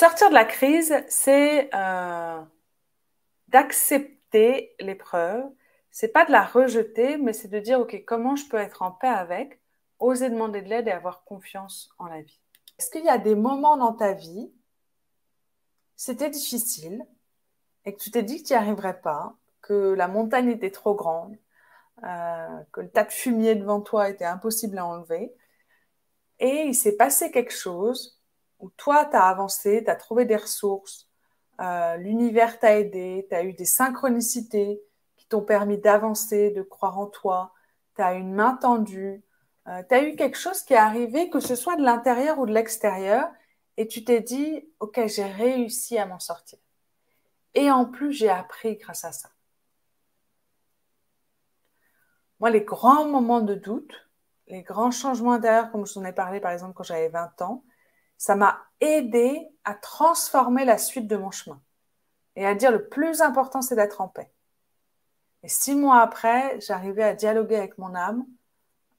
sortir de la crise, c'est d'accepter l'épreuve. C'est pas de la rejeter, mais c'est de dire, OK, comment je peux être en paix avec, oser demander de l'aide et avoir confiance en la vie. Est-ce qu'il y a des moments dans ta vie, c'était difficile et que tu t'es dit que tu n'y arriverais pas, que la montagne était trop grande, que le tas de fumier devant toi était impossible à enlever, et il s'est passé quelque chose où toi, tu as avancé, tu as trouvé des ressources, l'univers t'a aidé, tu as eu des synchronicités qui t'ont permis d'avancer, de croire en toi, tu as une main tendue, tu as eu quelque chose qui est arrivé, que ce soit de l'intérieur ou de l'extérieur, et tu t'es dit, OK, j'ai réussi à m'en sortir. Et en plus, j'ai appris grâce à ça. Moi, les grands moments de doute, les grands changements intérieurs, comme je t'en ai parlé par exemple quand j'avais 20 ans, ça m'a aidé à transformer la suite de mon chemin et à dire le plus important, c'est d'être en paix. Et 6 mois après, j'arrivais à dialoguer avec mon âme,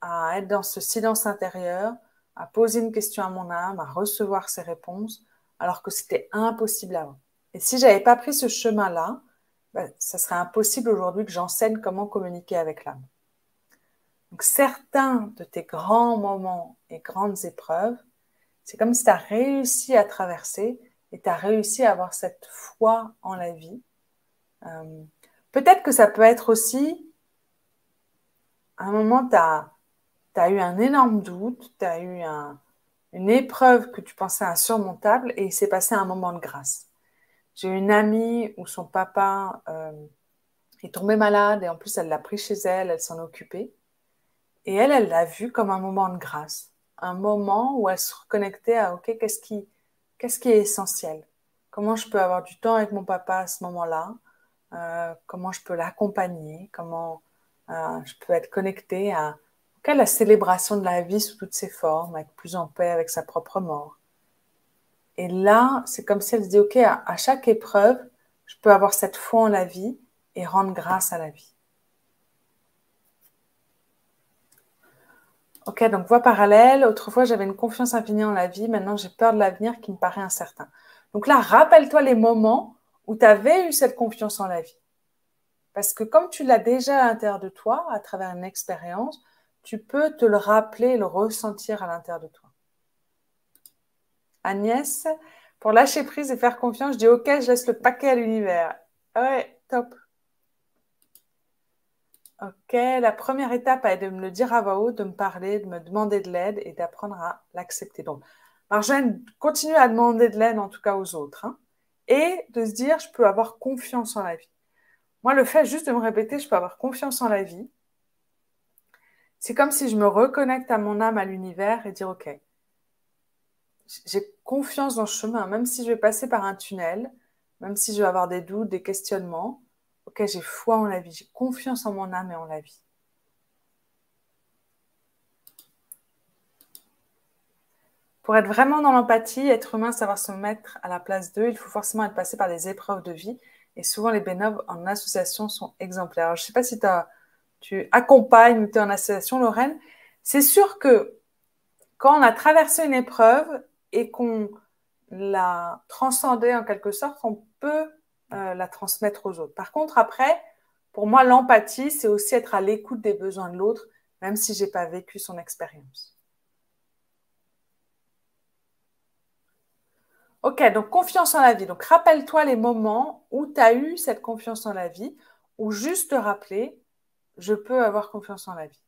à être dans ce silence intérieur, à poser une question à mon âme, à recevoir ses réponses, alors que c'était impossible avant. Et si j'avais pas pris ce chemin-là, ben, ça serait impossible aujourd'hui que j'enseigne comment communiquer avec l'âme. Donc certains de tes grands moments et grandes épreuves, c'est comme si tu as réussi à traverser et tu as réussi à avoir cette foi en la vie. Peut-être que ça peut être aussi, à un moment, tu as eu un énorme doute, tu as eu une épreuve que tu pensais insurmontable et il s'est passé un moment de grâce. J'ai une amie où son papa est tombé malade et en plus elle l'a pris chez elle, elle s'en est occupée. Et elle l'a vu comme un moment de grâce, un moment où elle se reconnectait à, OK, qu'est-ce qui est essentiel? Comment je peux avoir du temps avec mon papa à ce moment-là? Comment je peux l'accompagner? Comment je peux être connectée à la célébration de la vie sous toutes ses formes, être plus en paix avec sa propre mort. Et là, c'est comme si elle se dit, OK, à chaque épreuve, je peux avoir cette foi en la vie et rendre grâce à la vie. Ok, donc voie parallèle. Autrefois, j'avais une confiance infinie en la vie. Maintenant, j'ai peur de l'avenir qui me paraît incertain. Donc là, rappelle-toi les moments où tu avais eu cette confiance en la vie. Parce que comme tu l'as déjà à l'intérieur de toi, à travers une expérience, tu peux te le rappeler, le ressentir à l'intérieur de toi. Agnès, pour lâcher prise et faire confiance, je dis OK, je laisse le paquet à l'univers. Ouais, top. Ok, la première étape est de me le dire à voix haute, de me parler, de me demander de l'aide et d'apprendre à l'accepter. Donc, Marjolaine, continue à demander de l'aide en tout cas aux autres. Hein, et de se dire, je peux avoir confiance en la vie. Moi, le fait juste de me répéter, je peux avoir confiance en la vie, c'est comme si je me reconnecte à mon âme, à l'univers et dire, OK, j'ai confiance dans ce chemin, même si je vais passer par un tunnel, même si je vais avoir des doutes, des questionnements. OK, j'ai foi en la vie, j'ai confiance en mon âme et en la vie. Pour être vraiment dans l'empathie, être humain, savoir se mettre à la place d'eux, il faut forcément être passé par des épreuves de vie. Et souvent, les bénévoles en association sont exemplaires. Alors, je ne sais pas si tu accompagnes ou tu es en association, Lorraine. C'est sûr que quand on a traversé une épreuve et qu'on l'a transcendée en quelque sorte, on peut la transmettre aux autres. Par contre, après, pour moi, l'empathie, c'est aussi être à l'écoute des besoins de l'autre, même si je n'ai pas vécu son expérience. Ok, donc confiance en la vie. Donc rappelle-toi les moments où tu as eu cette confiance en la vie, ou juste te rappeler, je peux avoir confiance en la vie.